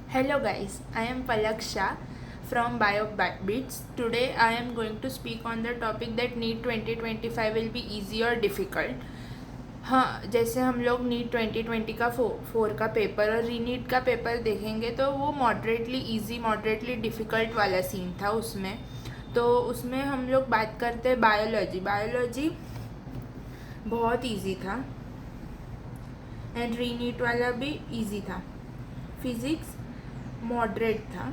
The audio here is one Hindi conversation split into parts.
Hello guys, I am Palak Shah from BioBits. Today I am going to speak on the topic that NEET 2025 will be easy or difficult. हाँ, जैसे हम लोग नीट 2020 का फोर का पेपर और रीनीट का पेपर देखेंगे तो वो मॉडरेटली इजी मॉडरेटली डिफ़िकल्ट वाला सीन था उसमें। तो उसमें हम लोग बात करते हैं बायोलॉजी बहुत इजी था एंड रीनीट वाला भी इजी था। फिज़िक्स मॉडरेट था,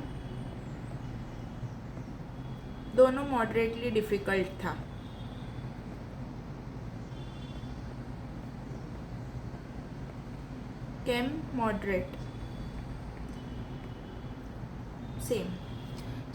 दोनों मॉडरेटली डिफ़िकल्ट था। केम मॉडरेट सेम।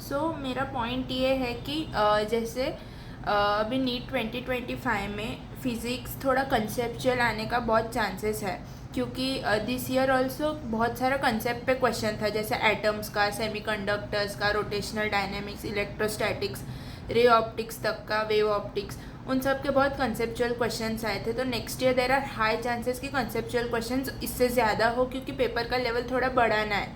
सो मेरा पॉइंट ये है कि जैसे अभी नीट 2025 में फ़िज़िक्स थोड़ा कंसेप्चुअल आने का बहुत चांसेस है, क्योंकि दिस ईयर ऑल्सो बहुत सारा कंसेप्ट पे क्वेश्चन था, जैसे एटम्स का, सेमीकंडक्टर्स का, rotational dynamics, electrostatics, ray optics तक का, वेव ऑप्टिक्स, उन सब के बहुत कंसेप्चुअल क्वेश्चंस आए थे। तो next year there are high chances कि कंसेप्चुअल क्वेश्चंस इससे ज़्यादा हो, क्योंकि पेपर का लेवल थोड़ा बढ़ाना है,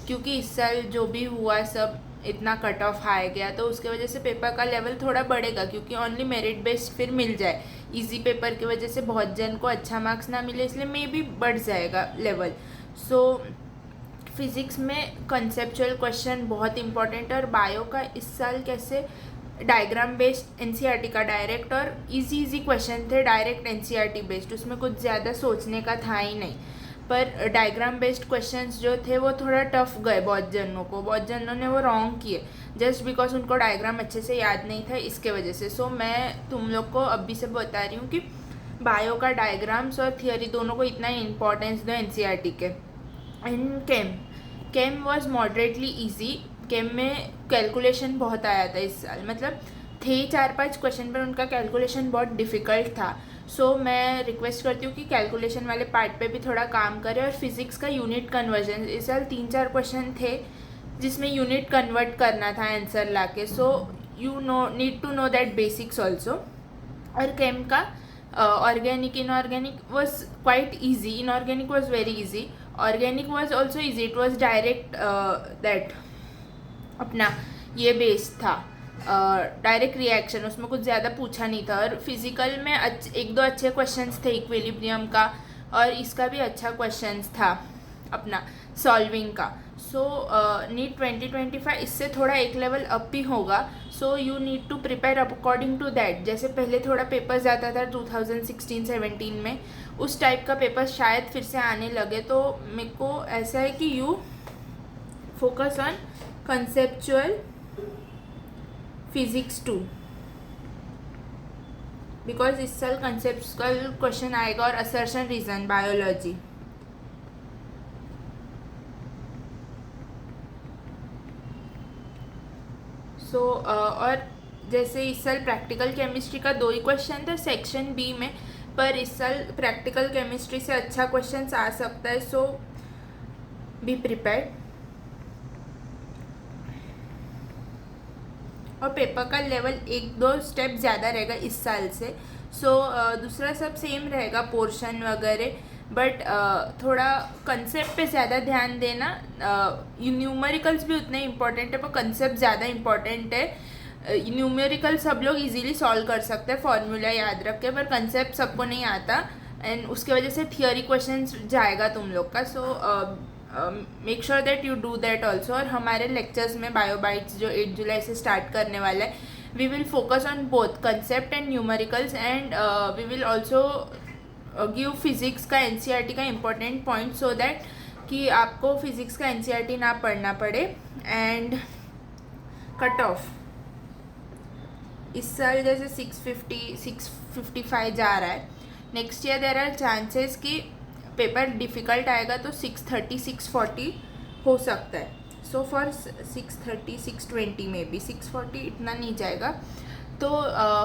क्योंकि इस साल जो भी हुआ सब इतना कट ऑफ हाई गया, तो उसके वजह से पेपर का लेवल थोड़ा बढ़ेगा, क्योंकि ओनली मेरिट बेस्ड फिर मिल जाए। इजी पेपर की वजह से बहुत जन को अच्छा मार्क्स ना मिले, इसलिए मे भी बढ़ जाएगा लेवल। सो फिज़िक्स में कंसेप्चुअल क्वेश्चन बहुत इंपॉर्टेंट है। और बायो का इस साल कैसे डायग्राम बेस्ड एनसीईआरटी का डायरेक्ट और इजी क्वेश्चन थे, डायरेक्ट एनसीईआरटी बेस्ड, उसमें कुछ ज़्यादा सोचने का था ही नहीं। पर डायग्राम बेस्ड क्वेश्चंस जो थे वो थोड़ा टफ गए बहुत जनों ने वो रॉन्ग किए, जस्ट बिकॉज उनको डायग्राम अच्छे से याद नहीं था, इसके वजह से। सो मैं तुम लोग को अभी से बता रही हूँ कि बायो का डायग्राम्स और थियोरी दोनों को इतना इंपॉर्टेंस दो एनसीईआरटी के। And chem was moderately easy. Chem में कैलकुलेशन बहुत आया था इस साल, मतलब थे 4-5 क्वेश्चन पर उनका कैलकुलेशन बहुत डिफ़िकल्ट था। सो मैं रिक्वेस्ट करती हूँ कि कैलकुलेशन वाले पार्ट पे भी थोड़ा काम करें। और फिज़िक्स का यूनिट कन्वर्जन इस साल 3-4 क्वेश्चन थे जिसमें यूनिट कन्वर्ट करना था आंसर लाके। So you need to know that basics also. और केम का organic inorganic was quite easy, inorganic was very easy, organic was also easy, it was direct that अपना ये बेस था, डायरेक्ट रिएक्शन, उसमें कुछ ज़्यादा पूछा नहीं था। और फिजिकल में एक दो अच्छे क्वेश्चंस थे इक्विलिब्रियम का, और इसका भी अच्छा क्वेश्चंस था अपना सॉल्विंग का। सो नीट 2025 इससे थोड़ा एक लेवल अप ही होगा। So you need to prepare according to that. जैसे पहले थोड़ा पेपर्स आता था 2016-17 में, उस टाइप का पेपर शायद फिर से आने लगे। तो मेरे को ऐसा है कि you focus on conceptual physics 2, because इस साल कंसेप्चुअल क्वेश्चन आएगा और असर्शन रीजन बायोलॉजी। सो और जैसे इस साल प्रैक्टिकल केमिस्ट्री का 2 ही क्वेश्चन था सेक्शन बी में, पर इस साल प्रैक्टिकल केमिस्ट्री से अच्छा क्वेश्चन आ सकता है। सो बी प्रिपेयर्ड। और पेपर का लेवल 1-2 स्टेप ज़्यादा रहेगा इस साल से। सो दूसरा सब सेम रहेगा, पोर्शन वगैरह, बट थोड़ा कंसेप्ट पे ज़्यादा ध्यान देना। न्यूमेरिकल्स भी उतने इंपॉर्टेंट है, पर कंसेप्ट ज़्यादा इंपॉर्टेंट है। न्यूमेरिकल सब लोग इजीली सॉल्व कर सकते हैं फॉर्मूला याद रख के, पर कंसेप्ट सबको नहीं आता, एंड उसके वजह से थियोरी क्वेश्चंस जाएगा तुम लोग का। So make sure that you do that also. और हमारे लेक्चर्स में बायोबाइट्स जो 8 जुलाई से स्टार्ट करने वाला है, we will focus on both concept and numericals, and we will also give physics का एनसीईआरटी का इम्पोर्टेंट पॉइंट, सो दैट कि आपको फिज़िक्स का एनसीईआरटी ना पढ़ना पड़े। एंड कट ऑफ इस साल जैसे 655 जा रहा है, next year there are chances कि पेपर डिफ़िकल्ट आएगा तो 630-640 हो सकता है। सो फॉर 630-620 में भी 640 इतना नहीं जाएगा। तो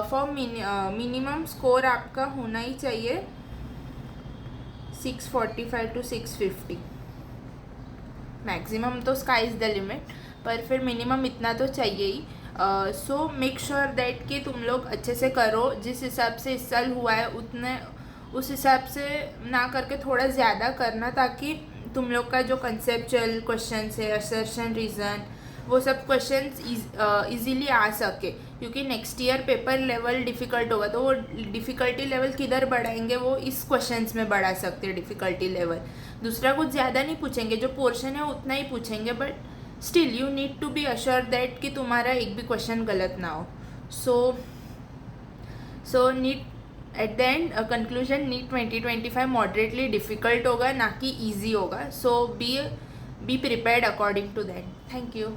फॉर मिनिमम स्कोर आपका होना ही चाहिए 645 to 650। मैक्सिमम तो स्काई इज़ द लिमिट, पर फिर मिनिमम इतना तो चाहिए ही। सो मेक श्योर दैट कि तुम लोग अच्छे से करो, जिस हिसाब से इस साल हुआ है उतने उस हिसाब से ना करके थोड़ा ज़्यादा करना, ताकि तुम लोग का जो कंसेप्चुअल क्वेश्चन है, असर्शन, रीज़न, वो सब क्वेश्चंस इजीली आ सके, क्योंकि next year paper level difficult होगा, तो वो डिफ़िकल्टी लेवल किधर बढ़ाएंगे, वो इस क्वेश्चंस में बढ़ा सकते हैं डिफ़िकल्टी लेवल। दूसरा कुछ ज़्यादा नहीं पूछेंगे, जो पोर्शन है उतना ही पूछेंगे, but still you need to be assure that कि तुम्हारा एक भी क्वेश्चन गलत ना हो। So NEET at the end conclusion, NEET 2025 moderately difficult होगा, ना कि ईजी होगा। So be prepared according to that. Thank you.